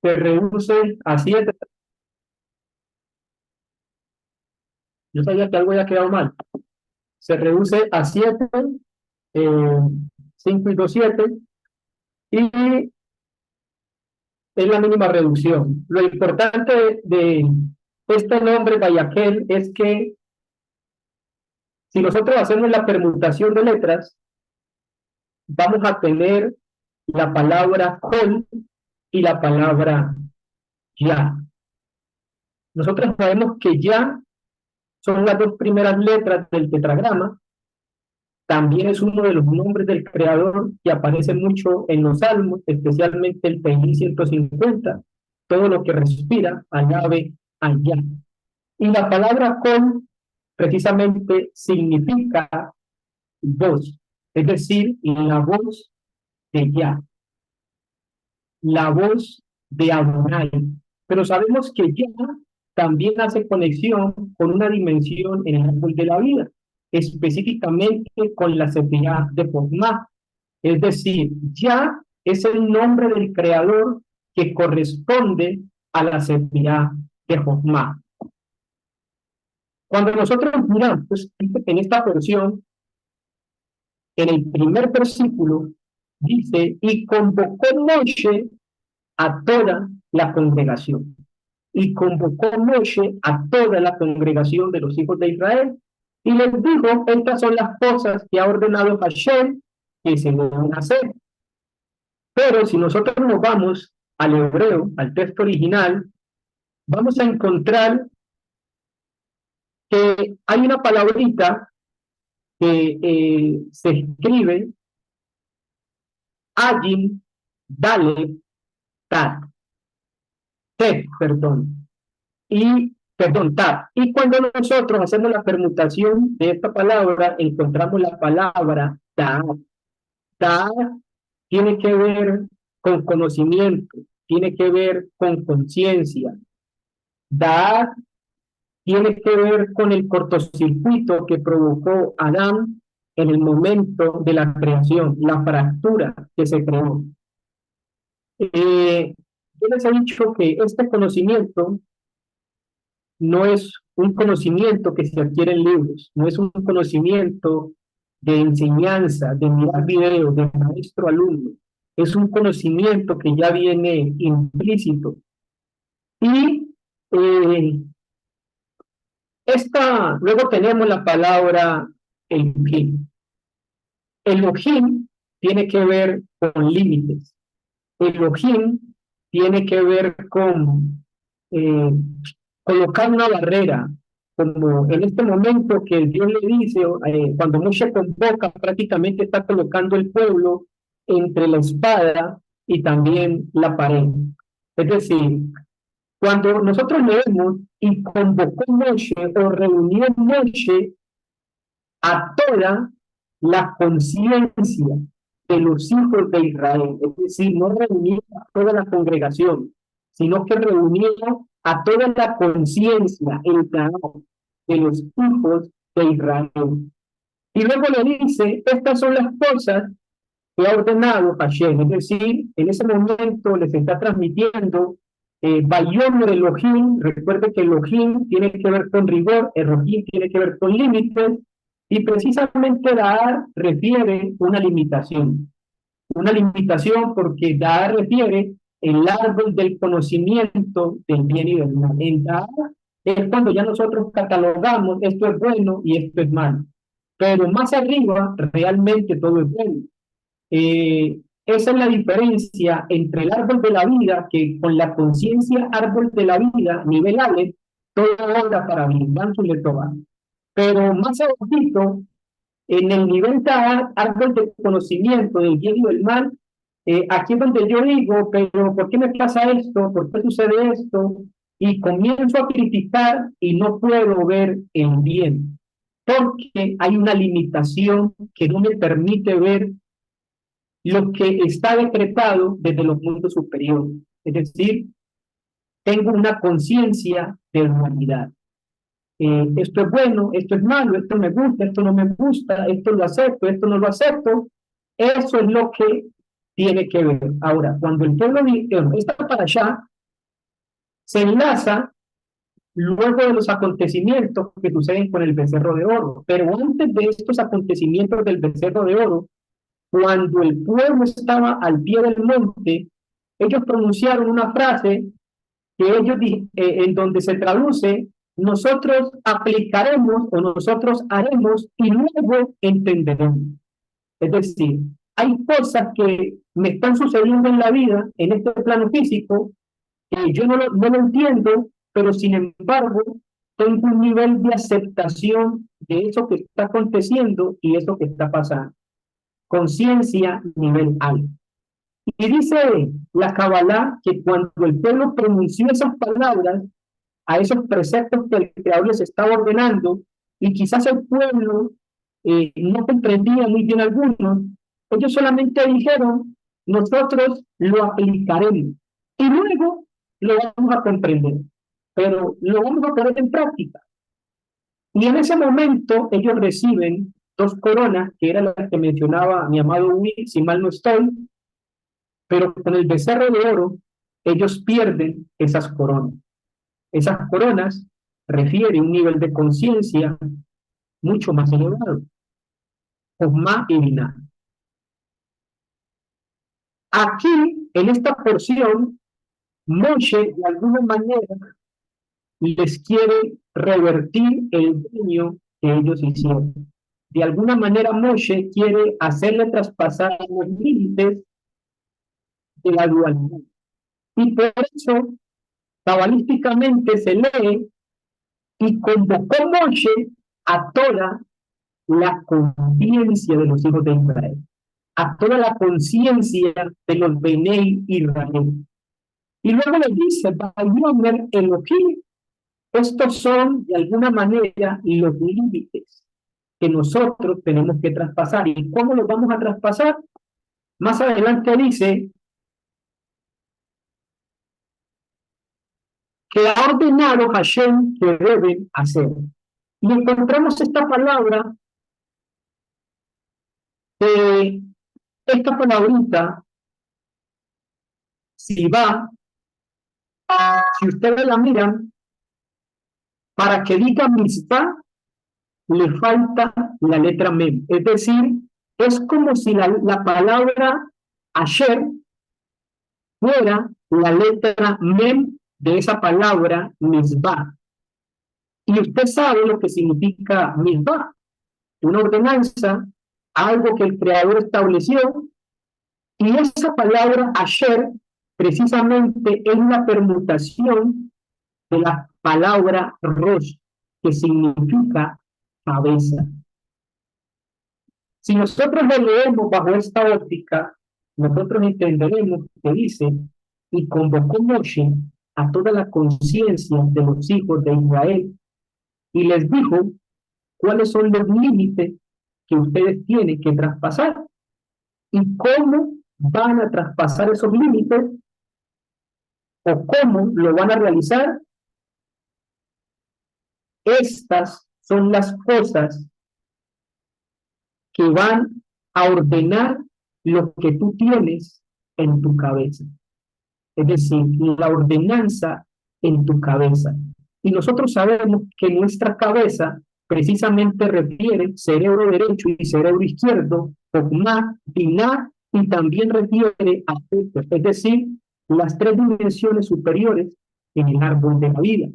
se reduce a 7. Yo sabía que algo había quedado mal. Se reduce a 7, eh, 5 y 2, 7, y es la mínima reducción. Lo importante de este nombre Bayaquel es que si nosotros hacemos la permutación de letras, vamos a tener la palabra col y la palabra ya. Nosotros sabemos que ya son las dos primeras letras del tetragrama. También es uno de los nombres del creador que aparece mucho en los salmos, especialmente el Tehilim 150. Todo lo que respira, alabe allá. Y la palabra con precisamente significa voz, es decir, la voz de Yah, la voz de Adonai. Pero sabemos que Yah también hace conexión con una dimensión en el árbol de la vida, específicamente con la Sefirá de Jochma. Es decir, Yah es el nombre del creador que corresponde a la Sefirá de Jochma. Cuando nosotros miramos pues, en esta porción, en el primer versículo, dice, y convocó Moshe a toda la congregación. Y convocó Moshe a toda la congregación de los hijos de Israel. Y les dijo, estas son las cosas que ha ordenado Hashem que se deben hacer. Pero si nosotros nos vamos al hebreo, al texto original, vamos a encontrar que hay una palabrita que se escribe Agin, Dalet, Tat, Tet, perdón, Tat. Y cuando nosotros hacemos la permutación de esta palabra, encontramos la palabra Tat. Tat tiene que ver con conocimiento, tiene que ver con conciencia. Tat tiene que ver con el cortocircuito que provocó Adán en el momento de la creación, la fractura que se creó. Yo les he dicho que este conocimiento no es un conocimiento que se adquiere en libros, no es un conocimiento de enseñanza, de mirar videos, de maestro alumno, es un conocimiento que ya viene implícito. Y luego tenemos la palabra Elohim. Elohim tiene que ver con límites. Elohim tiene que ver con colocar una barrera, como en este momento que Dios le dice, cuando Moshe convoca, prácticamente está colocando el pueblo entre la espada y también la pared. Es decir, cuando nosotros leemos y convocó Moshe o reunió Moshe a toda la conciencia de los hijos de Israel, es decir, no reunió a toda la congregación, sino que reunió a toda la conciencia, el canal de los hijos de Israel. Y luego le dice, estas son las cosas que ha ordenado Hashem, es decir, en ese momento les está transmitiendo Bayom Elohim. Recuerde que Elohim tiene que ver con rigor, Elohim tiene que ver con límites, y precisamente Da'ar refiere una limitación porque Da'ar refiere el árbol del conocimiento del bien y del mal. En Da'ar es cuando ya nosotros catalogamos esto es bueno y esto es malo, pero más arriba realmente todo es bueno. Esa es la diferencia entre el árbol de la vida, que con la conciencia árbol de la vida, nivel Aleph, todo obra para bien, le toba. Pero más abajito, en el nivel Ta'at, árbol de conocimiento del bien y del mal, aquí es donde yo digo, pero ¿por qué me pasa esto? ¿Por qué sucede esto? Y comienzo a criticar y no puedo ver el bien, porque hay una limitación que no me permite ver lo que está decretado desde los mundos superiores. Es decir, tengo una conciencia de humanidad. Esto es bueno, esto es malo, esto me gusta, esto no me gusta, esto lo acepto, esto no lo acepto. Eso es lo que tiene que ver. Ahora, cuando el pueblo, esta para allá, se enlaza luego de los acontecimientos que suceden con el becerro de oro. Pero antes de estos acontecimientos del becerro de oro, cuando el pueblo estaba al pie del monte, ellos pronunciaron una frase que en donde se traduce, nosotros aplicaremos o nosotros haremos y luego entenderemos. Es decir, hay cosas que me están sucediendo en la vida, en este plano físico, que yo no lo entiendo, pero sin embargo, tengo un nivel de aceptación de eso que está aconteciendo y eso que está pasando. Conciencia nivel alto. Y dice la Kabbalah que cuando el pueblo pronunció esas palabras, a esos preceptos que el Creador les estaba ordenando, y quizás el pueblo no comprendía muy bien algunos, ellos solamente dijeron, nosotros lo aplicaremos, y luego lo vamos a comprender, pero lo vamos a poner en práctica. Y en ese momento ellos reciben dos coronas, que era la que mencionaba mi amado Uri, si mal no estoy, pero con el becerro de oro, ellos pierden esas coronas. Esas coronas refieren un nivel de conciencia mucho más elevado, Josma y Binah. Aquí, en esta porción, Moshe, de alguna manera, les quiere revertir el daño que ellos hicieron. De alguna manera, Moshe quiere hacerle traspasar los límites de la dualidad. Y por eso, cabalísticamente se lee y convocó Moshe a toda la conciencia de los hijos de Israel, a toda la conciencia de los Benei Israel. Y luego les dice, Vayomer Elohim, estos son de alguna manera los límites que nosotros tenemos que traspasar. ¿Y cómo los vamos a traspasar? Más adelante dice que ha ordenado Hashem que deben hacer. Y encontramos esta palabra, esta palabrita, si va, si ustedes la miran, para que diga mitzvah, le falta la letra mem. Es decir, es como si la palabra ayer fuera la letra mem de esa palabra mitzvah. Y usted sabe lo que significa mitzvah, una ordenanza, algo que el Creador estableció, y esa palabra ayer precisamente es una permutación de la palabra rosh, que significa cabeza. Si nosotros lo leemos bajo esta óptica, nosotros entenderemos que dice, y convocó Moshe a toda la conciencia de los hijos de Israel, y les dijo cuáles son los límites que ustedes tienen que traspasar, y cómo van a traspasar esos límites, o cómo lo van a realizar. Estas son las cosas que van a ordenar lo que tú tienes en tu cabeza. Es decir, la ordenanza en tu cabeza. Y nosotros sabemos que nuestra cabeza precisamente refiere cerebro derecho y cerebro izquierdo, Jokmah, Binah, y también refiere a Sefer, es decir, las tres dimensiones superiores en el árbol de la vida.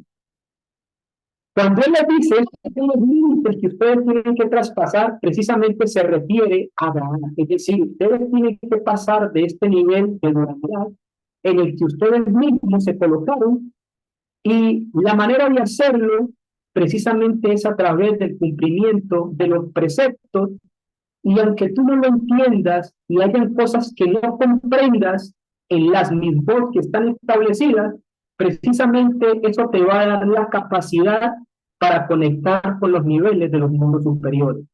Cuando él les dice, estos son los límites que ustedes tienen que traspasar, precisamente se refiere a Abraham. Es decir, ustedes tienen que pasar de este nivel de dualidad en el que ustedes mismos se colocaron, y la manera de hacerlo precisamente es a través del cumplimiento de los preceptos, y aunque tú no lo entiendas y hayan cosas que no comprendas en las mitzvot que están establecidas, precisamente eso te va a dar la capacidad para conectar con los niveles de los mundos superiores.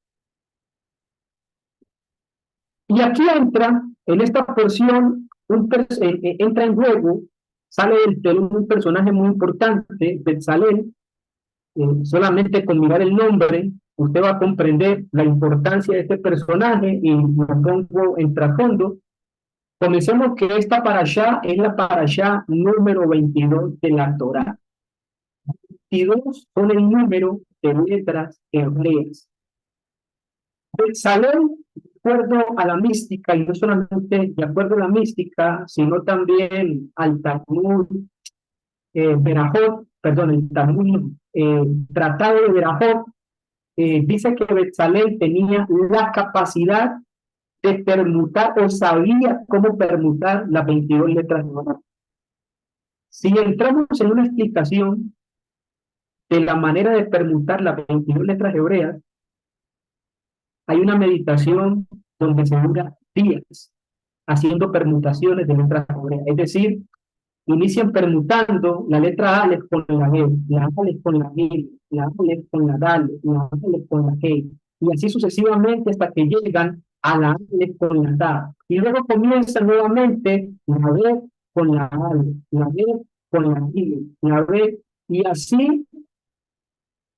Y aquí entra, en esta porción, entra en juego, sale del telón un personaje muy importante, Betzalel. Solamente con mirar el nombre, usted va a comprender la importancia de este personaje, y lo pongo en trasfondo. Comencemos que esta parashá es la parashá número 22 de la Torá. 22 son el número de letras hebreas. Betzalel, de acuerdo a la mística, y no solamente de acuerdo a la mística, sino también al Talmud, el Talmud, Tratado de Berajot, dice que Betzalel tenía la capacidad de permutar o sabía cómo permutar las 22 letras de Torá. Si entramos en una explicación de la manera de permutar las 22 letras hebreas, hay una meditación donde se dura días haciendo permutaciones de letras hebreas. Es decir, inician permutando la letra Aleph con la G, la Aleph con la G, la Aleph con la Dal, la Aleph con la G, y así sucesivamente hasta que llegan a la Aleph con la Da. Y luego comienza nuevamente la B con la Aleph, la B con la G, la B, y así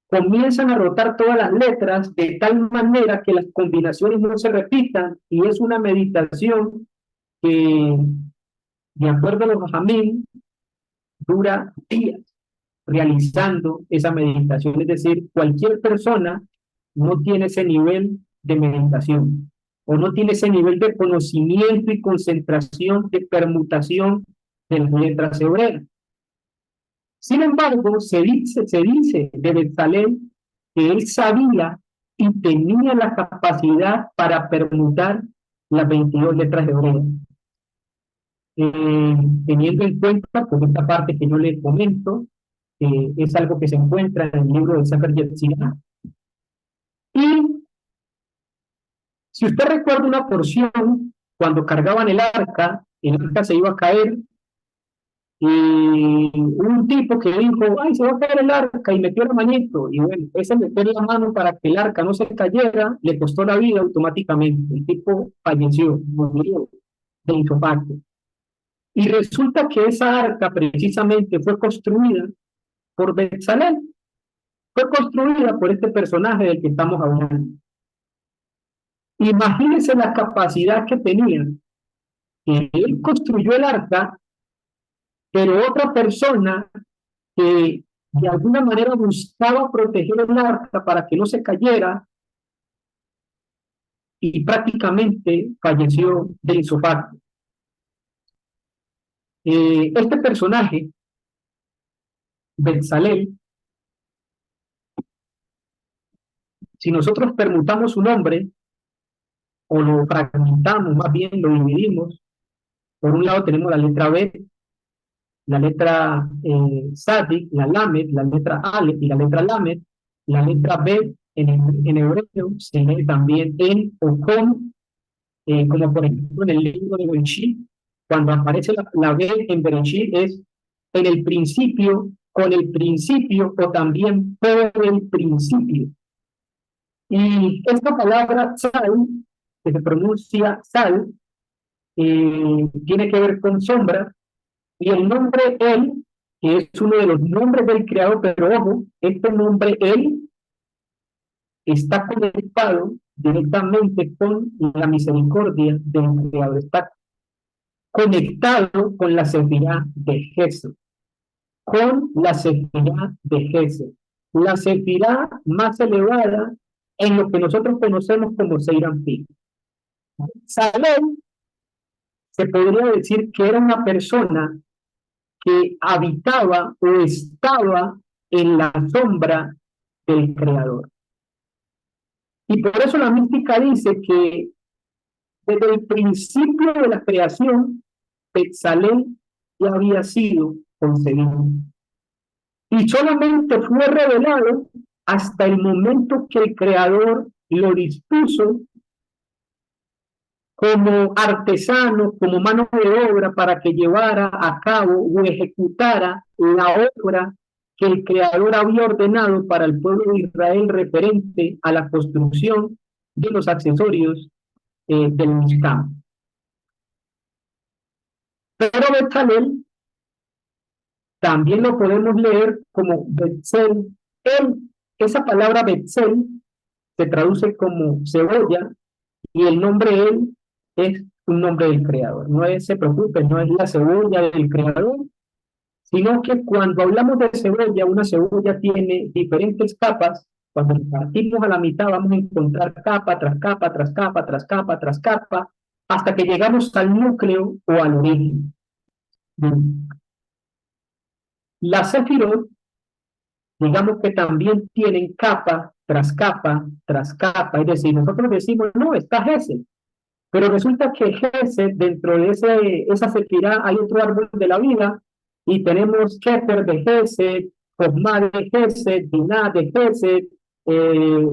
comienzan a rotar todas las letras de tal manera que las combinaciones no se repitan, y es una meditación que, de acuerdo a los Jamín, dura días realizando esa meditación. Es decir, cualquier persona no tiene ese nivel de meditación o no tiene ese nivel de conocimiento y concentración de permutación de las letras hebreas. Sin embargo, se dice de Betzalel que él sabía y tenía la capacidad para permutar las 22 letras hebreas. Teniendo en cuenta, por esta parte que yo le comento, es algo que se encuentra en el libro de Sefer Yetzirah. Y si usted recuerda una porción, cuando cargaban el arca se iba a caer, y un tipo que dijo, ay, se va a caer el arca, y metió la manito, y bueno, ese meter la mano para que el arca no se cayera, le costó la vida automáticamente. El tipo falleció, murió de infarto. Y resulta que esa arca precisamente fue construida por Betzalel, fue construida por este personaje del que estamos hablando. Imagínense la capacidad que tenía, que él construyó el arca, pero otra persona que de alguna manera buscaba proteger el arca para que no se cayera, y prácticamente falleció de infarto. Este personaje, Betzalel, si nosotros permutamos su nombre, o lo fragmentamos, más bien lo dividimos, por un lado tenemos la letra B, la letra Sadik, la Lamed, la letra Aleph y la letra Lamed. La letra B en hebreo se lee también en o con, como por ejemplo en el libro de Bereshit, cuando aparece la B en Bereshit es en el principio, con el principio o también por el principio. Y esta palabra sal, que se pronuncia sal, tiene que ver con sombra, y el nombre él, que es uno de los nombres del creador, pero ojo, este nombre él está conectado directamente con la misericordia del creador, está conectado con la sefirá de Jesús, con la sefirá de Jesús, la sefirá más elevada en lo que nosotros conocemos como Seirampí. Salem se podría decir que era una persona que habitaba o estaba en la sombra del Creador. Y por eso la mística dice que desde el principio de la creación, Betzalel ya había sido concebido. Y solamente fue revelado hasta el momento que el Creador lo dispuso como artesano, como mano de obra, para que llevara a cabo o ejecutara la obra que el Creador había ordenado para el pueblo de Israel referente a la construcción de los accesorios del Mishkan. Pero Betzalel también lo podemos leer como Betzel. Esa palabra Betzel se traduce como cebolla, y el nombre él es un nombre del creador. No es, se preocupe, no es la cebolla del creador, sino que cuando hablamos de cebolla, una cebolla tiene diferentes capas. Cuando partimos a la mitad vamos a encontrar capa tras capa, tras capa, tras capa, tras capa, hasta que llegamos al núcleo o al origen. La sefirot, digamos que también tienen capa tras capa tras capa, es decir, nosotros decimos, no, está Gesed, pero resulta que Gesed, dentro de esa sefirá hay otro árbol de la vida, y tenemos Keter de Gesed, Josma de Gesed, Diná de Gesed, eh,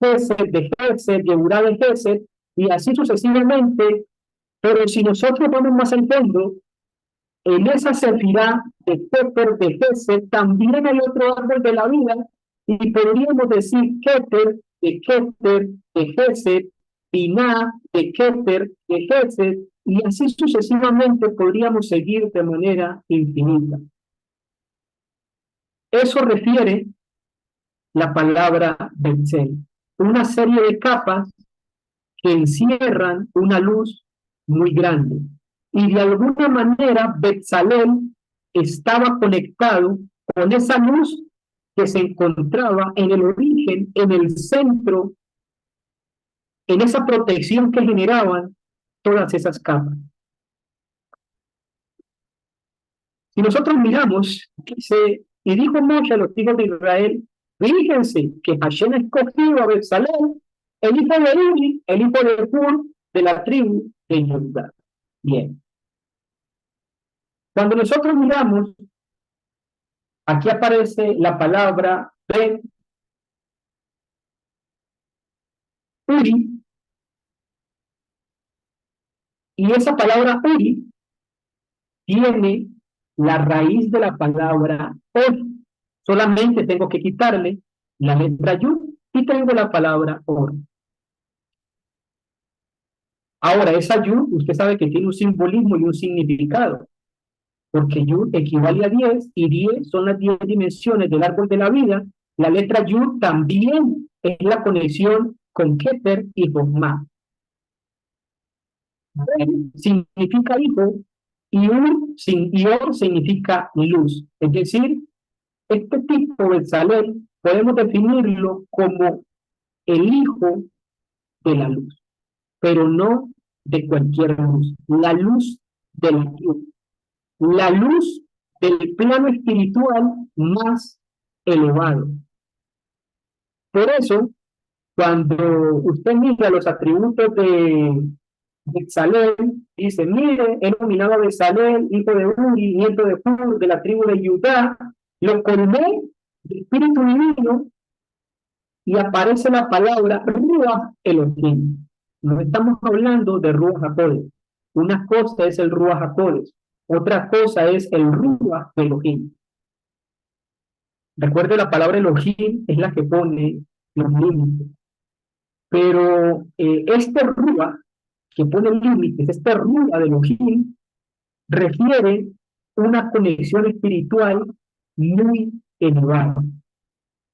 Gesed de Gesed, Yeburá de Gesed, y así sucesivamente, pero si nosotros vamos más al fondo, en esa sefirá de Keter de Gesed también hay otro árbol de la vida, y podríamos decir Keter de Gesed, Biná de Keter de Gesed, y así sucesivamente podríamos seguir de manera infinita. Eso refiere la palabra Betzel, una serie de capas que encierran una luz muy grande. Y de alguna manera Betzalel estaba conectado con esa luz que se encontraba en el origen, en el centro, en esa protección que generaban todas esas capas. Si nosotros miramos, dice, y dijo Moshe a los hijos de Israel, fíjense que Hashem ha escogido a Betzalel, el hijo de Uri, el hijo de Hur, de la tribu de Judá. Bien. Cuando nosotros miramos, aquí aparece la palabra Ben Uri, y esa palabra Uri tiene la raíz de la palabra Or. Solamente tengo que quitarle la letra Yud y tengo la palabra Or. Ahora, esa Yud, usted sabe que tiene un simbolismo y un significado, porque Yud equivale a 10 y 10 son las 10 dimensiones del árbol de la vida. La letra Yud también es la conexión con Keter y Josma. Significa hijo y Or significa luz. Es decir, este tipo de Betzalel podemos definirlo como el hijo de la luz, pero no de cualquier luz, la luz de la luz del plano espiritual más elevado. Por eso, cuando usted mira los atributos de Betzalel, dice, mire, he nominado a Betzalel, hijo de Uri, nieto de Hur, de la tribu de Judá, lo colmé de espíritu divino, y aparece la palabra Ruach Elohim. No estamos hablando de Ruach HaKodesh. Una cosa es el Ruach HaKodesh, otra cosa es el Ruach Elohim. Recuerde, la palabra Elohim es la que pone los límites. Pero este Ruach que pone límites, este Ruach de Elohim, refiere una conexión espiritual muy elevada.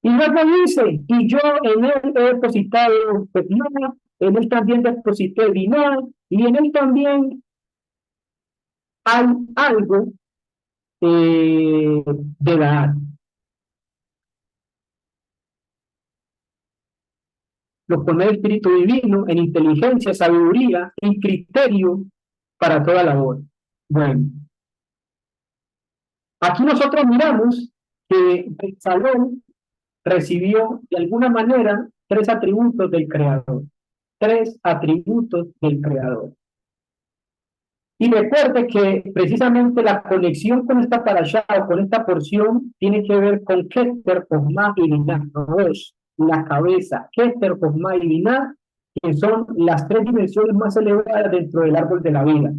Y luego dice, y yo en él he depositado Petnah, en él también deposité Binah, y en él también hay algo de la. Los pone el Espíritu Divino en inteligencia, sabiduría y criterio para toda labor. Bueno, aquí nosotros miramos que Salón recibió de alguna manera tres atributos del Creador. Tres atributos del Creador. Y recuerde que precisamente la conexión con esta parashá o con esta porción tiene que ver con Keter, Josma y Binah, la cabeza, Keter, Josma y Binah, que son las tres dimensiones más elevadas dentro del árbol de la vida.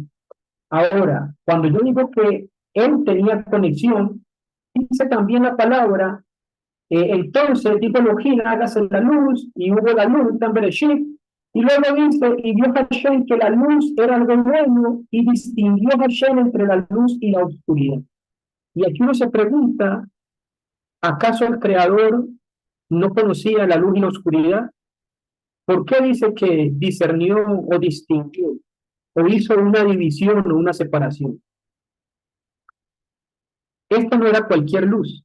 Ahora, cuando yo digo que él tenía conexión, dice también la palabra, entonces dijo Elohim, hágase la luz, y hubo la luz, tan Bereshit. Y luego dice, y vio Hashem que la luz era algo bueno, y distinguió Hashem entre la luz y la oscuridad. Y aquí uno se pregunta, ¿acaso el Creador no conocía la luz y la oscuridad? ¿Por qué dice que discernió o distinguió? o hizo una división o una separación. Esta no era cualquier luz.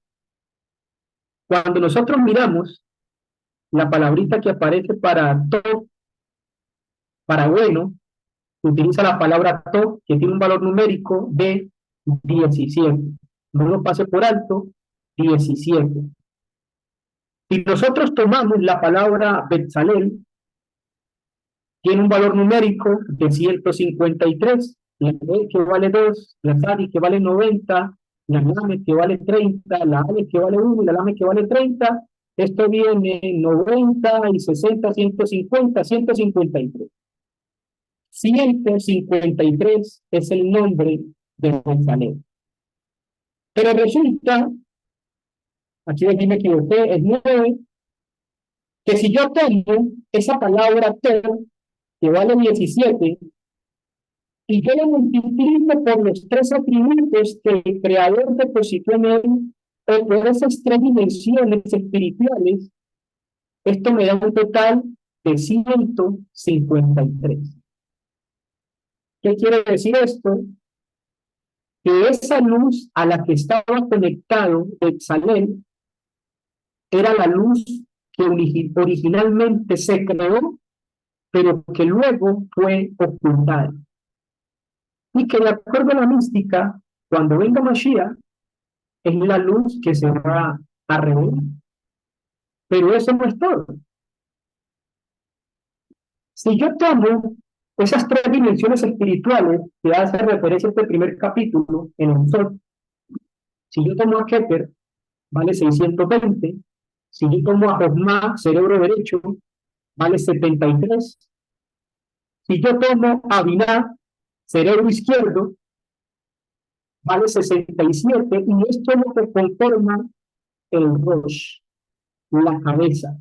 Cuando nosotros miramos la palabrita que aparece para todo, para bueno, utiliza la palabra to, que tiene un valor numérico de 17. No lo pase por alto, 17. Si nosotros tomamos la palabra Betzalel, tiene un valor numérico de 153, la B que vale 2, la Sadi que vale 90, la Lame que vale 30, la Ale que vale 1 y la Lame que vale 30. Esto viene 90 y 60, 150, 153. 153 es el nombre de Betzalel. Pero resulta, aquí me equivoqué, es 9, que si yo tomo esa palabra to, que vale 17, y yo lo multiplico por los tres atributos que el Creador depositó en él, o por esas tres dimensiones espirituales, esto me da un total de 153. ¿Qué quiere decir esto? Que esa luz a la que estaba conectado Betzalel era la luz que originalmente se creó, pero que luego fue ocultada. Y que de acuerdo a la mística, cuando venga Mashiach, es la luz que se va a revelar. Pero eso no es todo. Si yo tomo esas tres dimensiones espirituales que hace referencia a este primer capítulo en el Sol, si yo tomo a Keter, vale 620. Si yo tomo a Josma, cerebro derecho, vale 73. Si yo tomo a Binah, cerebro izquierdo, vale 67. Y esto es lo que conforma el Rosh, la cabeza.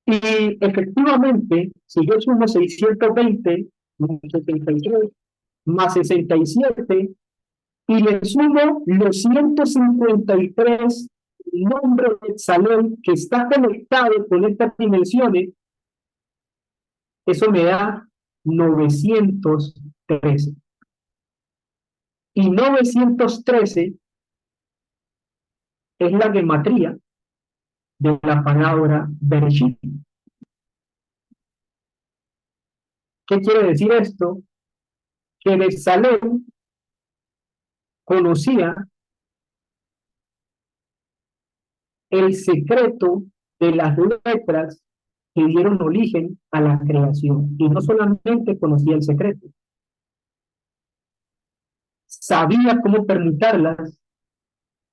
Y efectivamente, si yo sumo 620 más 73 más 67 y le sumo los 153 nombres de Salón que está conectado con estas dimensiones, eso me da 913. Y 913 es la gematría de la palabra Bereshit. ¿Qué quiere decir esto? Que Bezalel conocía el secreto de las letras que dieron origen a la creación. Y no solamente conocía el secreto, sabía cómo permutarlas,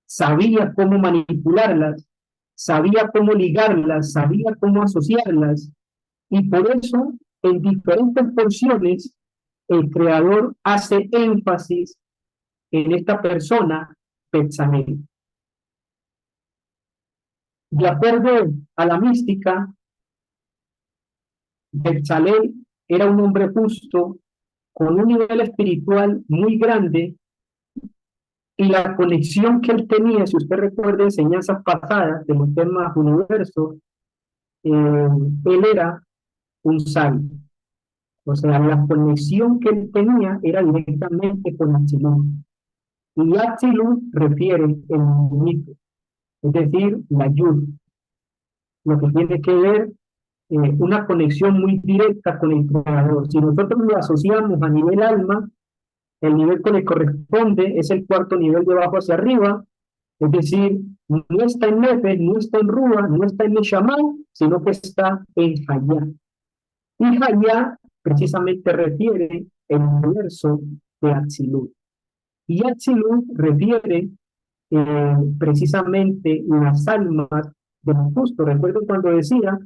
sabía cómo manipularlas, sabía cómo ligarlas, sabía cómo asociarlas. Y por eso, en diferentes porciones, el creador hace énfasis en esta persona, Betzalel. De acuerdo a la mística, Betzalel era un hombre justo, con un nivel espiritual muy grande, y la conexión que él tenía, si usted recuerda enseñanzas pasadas de los temas universo, él era un sabio. O sea, la conexión que él tenía era directamente con Atzilut. Y Atzilut refiere el infinito, es decir, la Yud, lo que tiene que ver una conexión muy directa con el Creador. Si nosotros lo asociamos a nivel alma, el nivel que le corresponde es el cuarto nivel de abajo hacia arriba, es decir, no está en Nefesh, no está en Ruach, no está en Neshama, sino que está en Hayá. Y Hayá precisamente refiere el universo de Atzilut. Y Atzilut refiere precisamente las almas de los justos. Recuerdo cuando decía,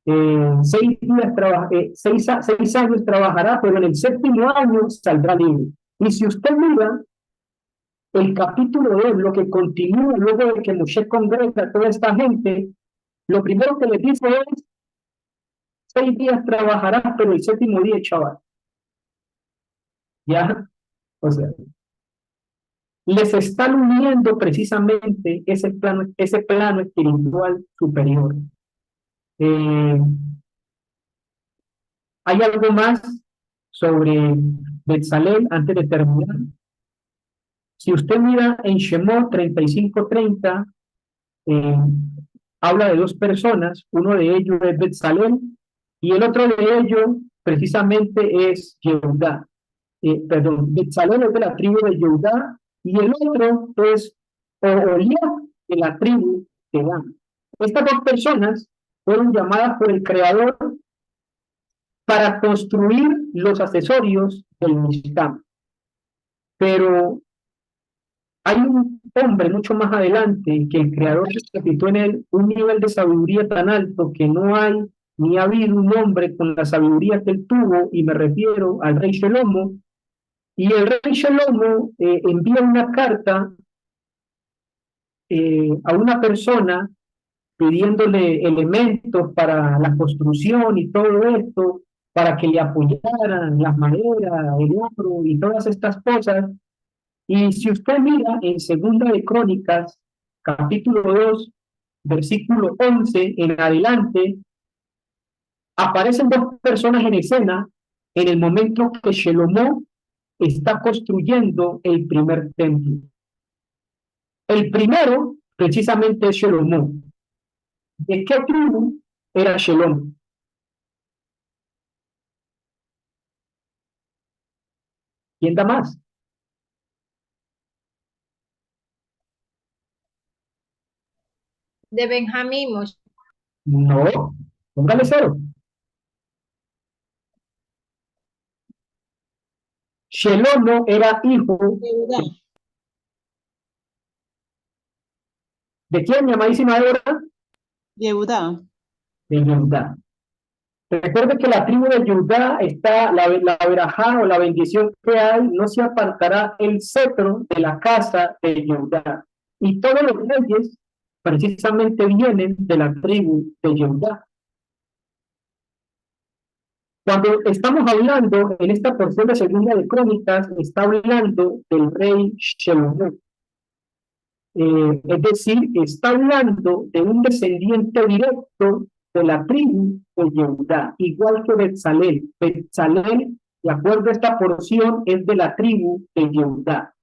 6 años trabajará, pero en el séptimo año saldrá libre. Y si usted mira el capítulo 2, lo que continúa luego de que Moshe congrega a toda esta gente, lo primero que les dice es, 6 días trabajarás, pero el séptimo día es Shabbat. ¿Ya? O sea, les están uniendo precisamente ese plano espiritual superior. ¿Hay algo más sobre Betzalel antes de terminar? Si usted mira en Shemot 35:30, eh, habla de dos personas, uno de ellos es Betzalel y el otro de ellos precisamente es Yehudá. Perdón, Betzalel es de la tribu de Yehudá y el otro es Oholiab de la tribu de Dan. Estas dos personas fueron llamadas por el Creador para construir los accesorios del Mishkan. Pero hay un hombre mucho más adelante que el Creador repitió en él un nivel de sabiduría tan alto que no hay ni ha habido un hombre con la sabiduría que él tuvo, y me refiero al rey Shelomo. Y el rey Shelomo envía una carta a una persona pidiéndole elementos para la construcción y todo esto, para que le apoyaran las maderas, el oro y todas estas cosas. Y si usted mira en Segunda de Crónicas, capítulo 2 versículo 11 en adelante, aparecen dos personas en escena en el momento que Shelomó está construyendo el primer templo. El primero, precisamente, es Shelomó. ¿De qué tribu era Shelomó? ¿Quién da más? De Benjamín, Moshe. No, póngale cero. Shelomo era hijo Yehudá. de quién, mi amadísima Débora, Yehudá. de Judá. Recuerde que la tribu de Judá está, la verajá o la bendición que hay, no se apartará el cetro de la casa de Judá. Y todos los reyes precisamente vienen de la tribu de Judá. Cuando estamos hablando en esta porción de Segunda de Crónicas, está hablando del rey Shelomo. Es decir, está hablando de un descendiente directo de la tribu de Yehudá, igual que Betzalel. Betzalel, de acuerdo a esta porción, es de la tribu de Yehudá.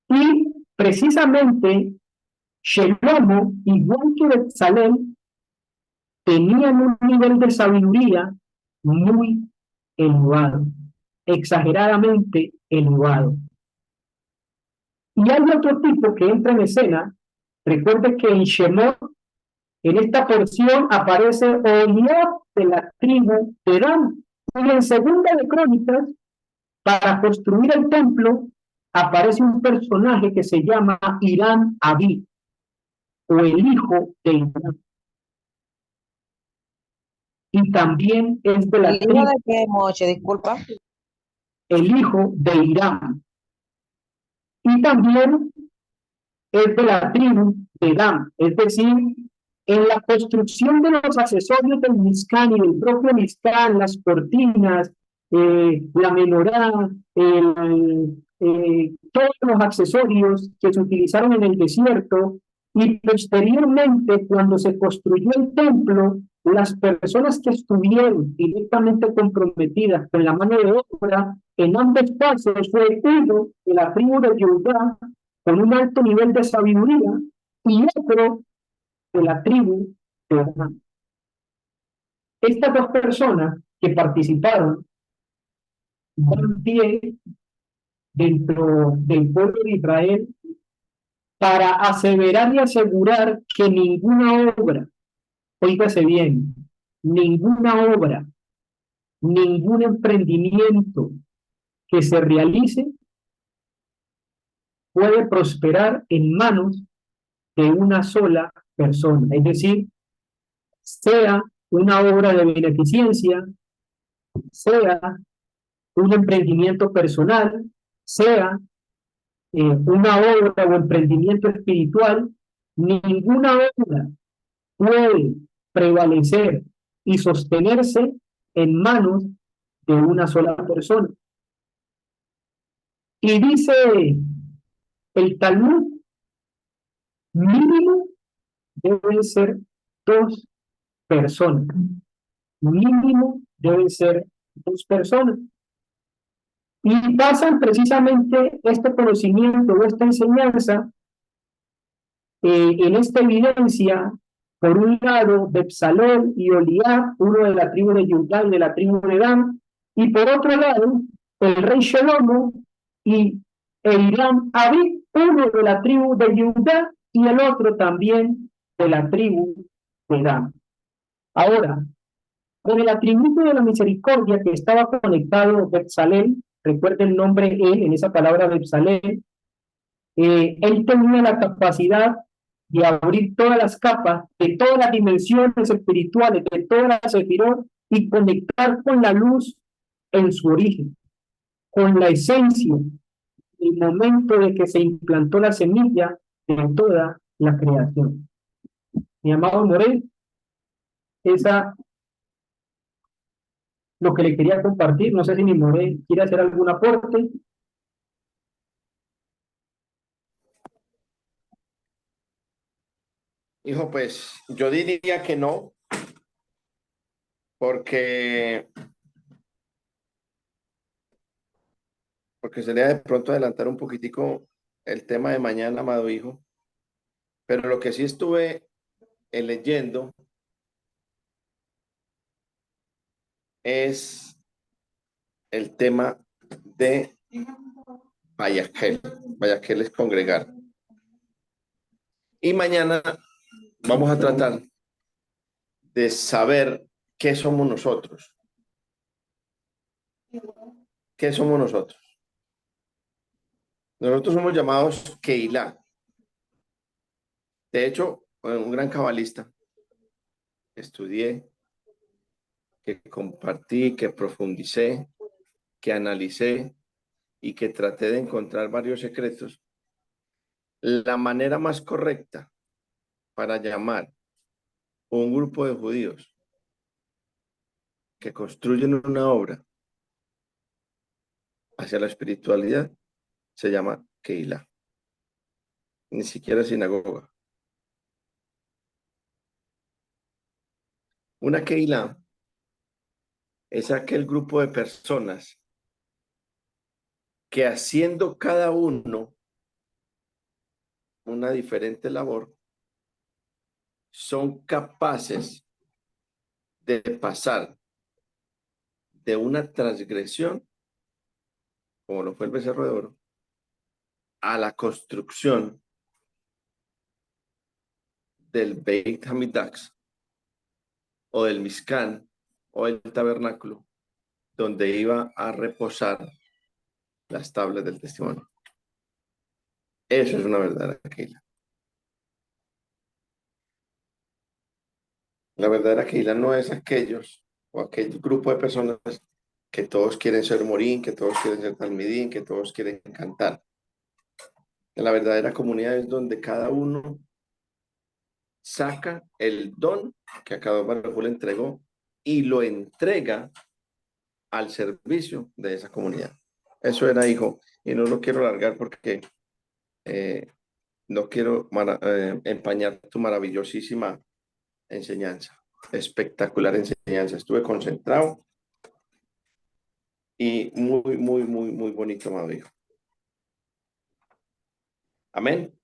Y precisamente Shelomo, igual que Betzalel, tenían un nivel de sabiduría muy elevado, exageradamente elevado. Y hay otro tipo que entra en escena. Recuerde que en Shemot, en esta porción, aparece Oholiab de la tribu de Dan. Y en Segunda de Crónicas, para construir el templo, aparece un personaje que se llama Irán Abí, o el hijo de Irán. Y también es de la ¿El hijo tribu, de qué, Moche? Disculpa. el hijo de Irán. Y también es de la tribu de Dan. Es decir, en la construcción de los accesorios del Mishkan y del propio Mishkan, las cortinas, la menorá, todos los accesorios que se utilizaron en el desierto, y posteriormente, cuando se construyó el templo, las personas que estuvieron directamente comprometidas con la mano de obra, en ambos casos fue uno de la tribu de Judá, con un alto nivel de sabiduría, y otro de la tribu de Dan. Estas dos personas que participaron dan pie dentro del pueblo de Israel para aseverar y asegurar que ninguna obra, oígase bien, ninguna obra, ningún emprendimiento que se realice puede prosperar en manos de una sola persona. Es decir, sea una obra de beneficencia, sea un emprendimiento personal, sea una obra o emprendimiento espiritual, ninguna obra puede prevalecer y sostenerse en manos de una sola persona. Y dice el Talmud, mínimo deben ser dos personas, mínimo deben ser dos personas. Y basan precisamente este conocimiento o esta enseñanza en esta evidencia, por un lado, Bepsalón y Oliab, uno de la tribu de Judá y de la tribu de Dan, y por otro lado, el rey Shelomo y Eliam Abib, uno de la tribu de Judá y el otro también de la tribu de Dan. Ahora, con el atributo de la misericordia que estaba conectado Bepsalén, recuerda el nombre él en esa palabra Bepsalén, él tenía la capacidad de abrir todas las capas de todas las dimensiones espirituales, de todas las sefirot, y conectar con la luz en su origen, con la esencia, el momento de que se implantó la semilla en toda la creación. Mi amado Morel, esa lo que le quería compartir. No sé si mi Morel quiere hacer algún aporte. Hijo, pues yo diría que no, porque, porque sería de pronto adelantar un poquitico el tema de mañana, amado hijo. Pero lo que sí estuve leyendo es el tema de Bayaquel. Bayaquel es congregar. Y mañana vamos a tratar de saber qué somos nosotros. ¿Qué somos nosotros? Nosotros somos llamados Keilah. De hecho, un gran cabalista que estudié, que compartí, que profundicé, que analicé y que traté de encontrar varios secretos. La manera más correcta para llamar un grupo de judíos que construyen una obra hacia la espiritualidad se llama Keilah. Ni siquiera sinagoga. Una Keilah es aquel grupo de personas que haciendo cada uno una diferente labor, son capaces de pasar de una transgresión, como lo fue el becerro de oro, a la construcción del Beit Hamikdash o del Mishkan o el tabernáculo, donde iba a reposar las tablas del testimonio. Eso es una verdadera Keilah. La verdadera Keilah no es aquellos o aquel grupo de personas que todos quieren ser morín, que todos quieren ser talmidín, que todos quieren cantar. La verdadera comunidad es donde cada uno saca el don que a cada uno le entregó y lo entrega al servicio de esa comunidad. Eso era, hijo, y no lo quiero alargar porque no quiero empañar tu maravillosísima enseñanza, espectacular enseñanza. Estuve concentrado y muy bonito, amado hijo. Amén.